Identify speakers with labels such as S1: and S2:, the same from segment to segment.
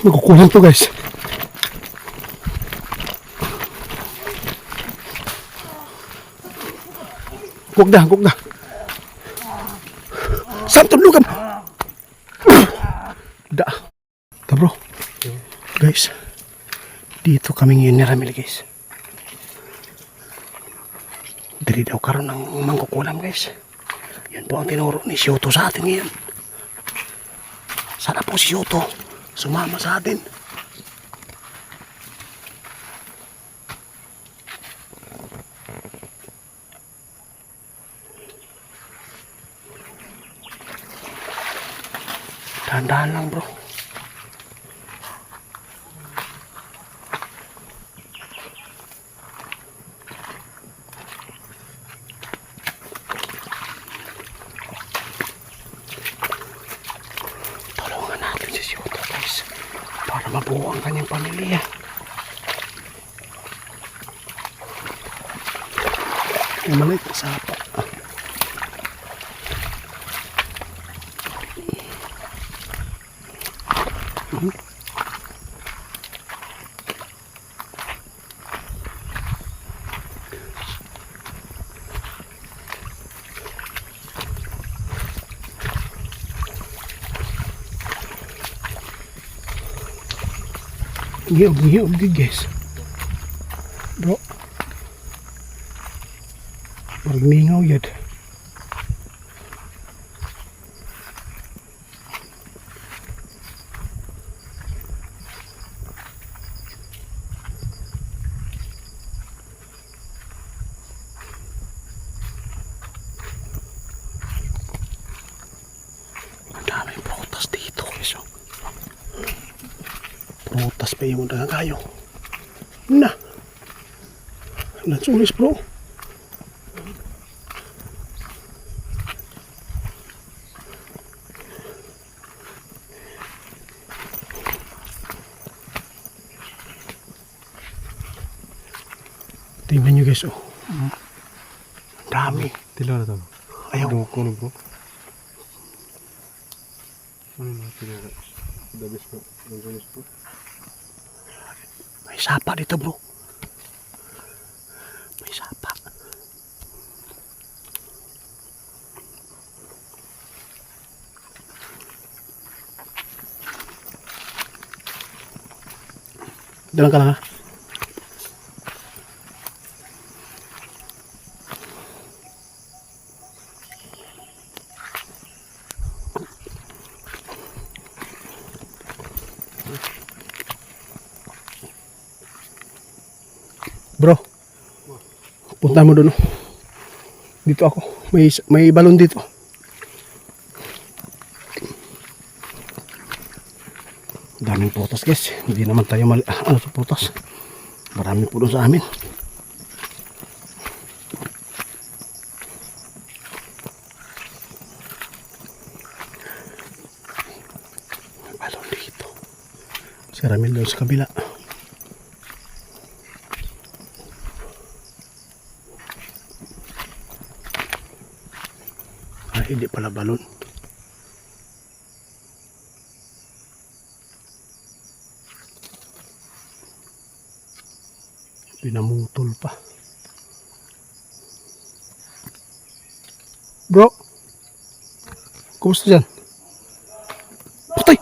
S1: Nagkukulang to guys. Huwag na. Saan tulugan? Da. Ta bro. Guys. Dito kami ngayon ni Ramil guys. Dili daw karon ng mangkukulam guys. Yan po ang tinuro ni Shoto sa atin ngayon. Sana po si Shoto sumama sa atin. Dahan-dahan lang bro. Tulungan natin si Shoto guys para mabuo ang kanyang pamilya. Yung maliit na sapa. Ngiyog guys. Bro. Marmingaw yun. Ang daming prutas dito guys. Prutas pa yung mga kayo. Na. Natsulis bro. Tingnan nyo guys oh. Dami.
S2: Tila na tama.
S1: Ayaw.
S2: Kuno bro. Ano na tila na. Dabis po. Dabis po.
S1: May sapa dito bro. May sapa. Dalang ka lang ha. Bro, punta mo doon. Dito ako. May balon dito. Daming putas guys. Hindi naman tayo sa putas. Marami po doon sa amin. May balon dito. Si Ramil doon sa kabila. Hindi pala balon. Pinamutol pa. Bro, kumusta dyan? Patay!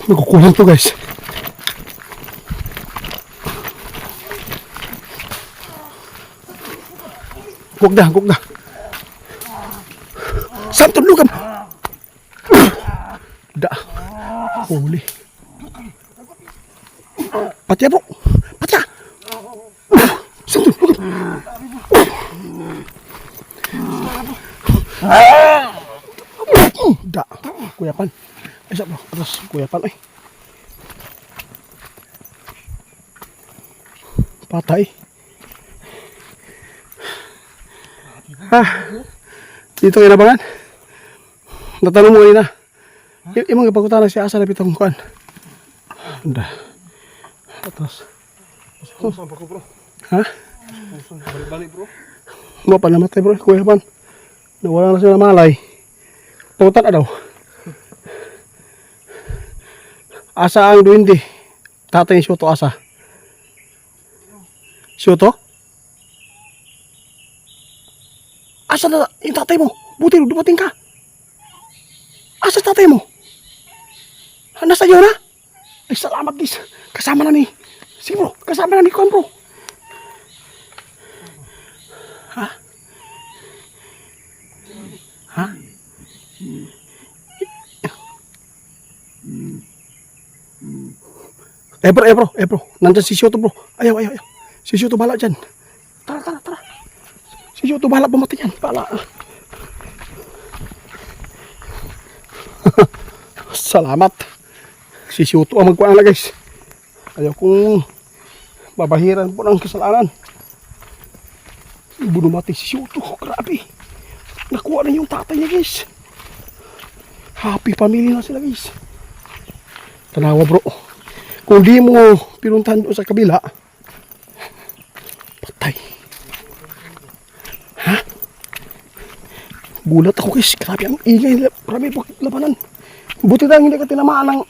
S1: Nagkukulang to guys. Huwag na. Saan tulugan? Da. Huli. Patya bro. Patya. Saan tulugan? Da. Kuyapan. Ay sa bro. Atas kuyapan ay. Patay. Dito kayo nabangan. Natanong mo kanina. Imang ipagkutana siya asa na pitong kuhan. Anda. Atas.
S2: Saan pa ko bro?
S1: Ha?
S2: Balik bro.
S1: Mo pa namatay bro, Kuya Ban. Nawala na sila ng malay. Putan na daw. Asa ang duwindi. Tatay ni Shoto asa. Shoto? Asa na yung tatay mo? Buti dumating ka. Asa tatay mo? Nasa iyo na? Ay salamat guys. Kasama na ni. Sige bro, kasama na ni Kuan bro. Ha? Ha? Bro. Nandyan si Shoto bro. Ayaw. Si Shoto bala dyan. Tara. Si Shoto bala pumatay yan. Bala. Salamat. Si Shoto ang magkuhan na guys. Ayaw kong babahiran po ng kasalanan. Bunumati si Shoto. Grabe. Nakuha na yung tatay niya guys. Happy family na sila guys. Tanawa bro. Kung di mo pinuntahan doon sa kabila, patay. Ha? Gulat ako guys. Grabe ang ingay. Grabe labanan. Buti na hindi ka tinamaan ng...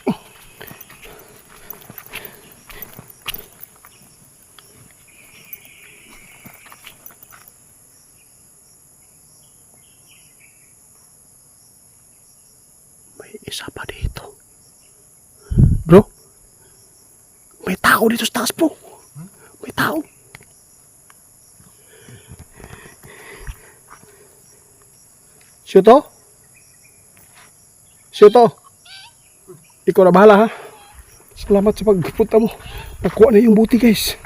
S1: May isa pa dito. Bro? May tao dito sa taas bro. May tao. Shoto? Ikaw na bahala ha. Salamat sa pagpunta mo. Nakuha na yung buti guys.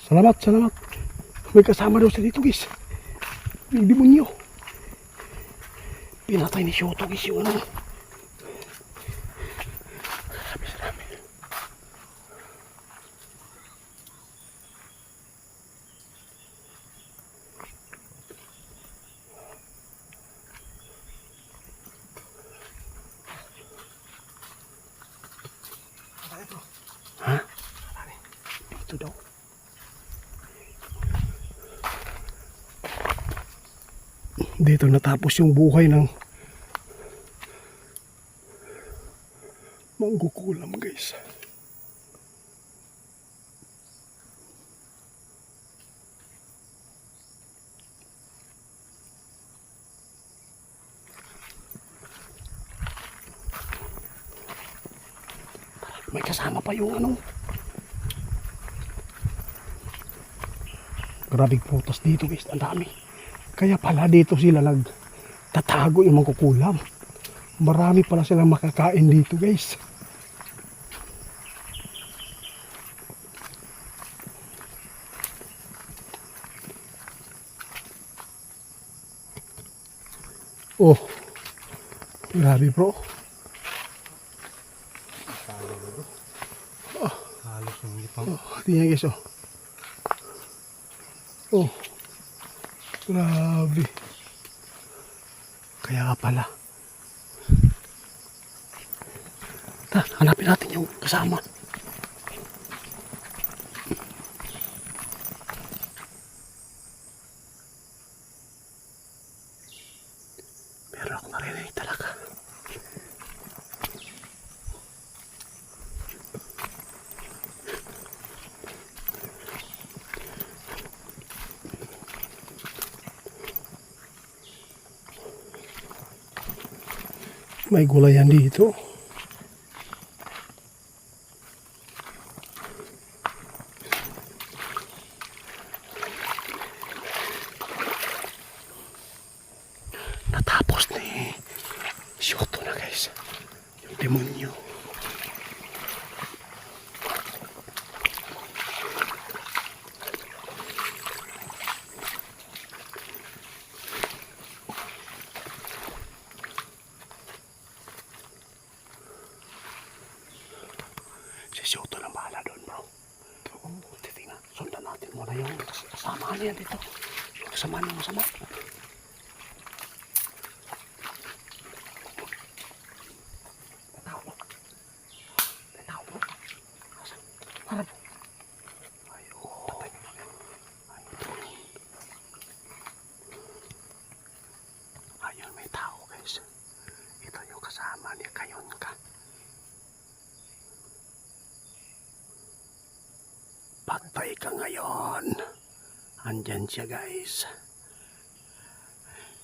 S1: Salamat. May kasama daw sa dito guys. May demonyo. Pinatay ni Shoto guys yung ano. Sarami. Ha? Dito daw. Dito natapos yung buhay ng mangkukulam guys. May kasama pa yung ano. Grabing prutas dito guys, ang dami. Kaya pala dito sila nagtatago yung mangkukulam. Marami pala silang makakain dito guys. Oh, grabe bro.
S2: Halos yung lipang.
S1: Tingnan guys oh. Oh, grabe. Kaya pala. Hanapin natin yung kasama. Pero ako narinig talaga. May gulayan dito. Natapos ni Shoto na guys. Yung demonyo. Si Shoto na bahala doon bro. Titingnan. Sundan natin muna yung kasama niya dito. Yung kasama niya masama. patay ka ngayon. Andyan siya, guys.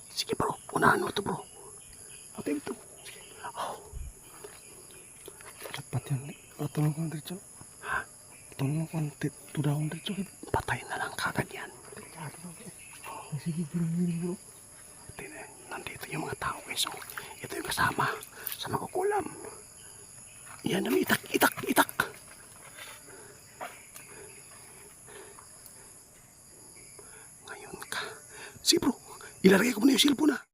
S1: Sige bro, unahan mo ito bro. Patay ito. Sige. Oh.
S2: Dapat yan. Tulong ko ng diretso.
S1: Ha?
S2: Tulong ko ng tudaw ng diretso.
S1: Patay na lang kagad yan.
S2: Sige, giling bro.
S1: Nandito yung mga tao guys. Oh. Ito yung kasama sa makukulam. Yan ang itak. Ngayon ka. Sige bro, ilalagay ko muna yung cellphone na.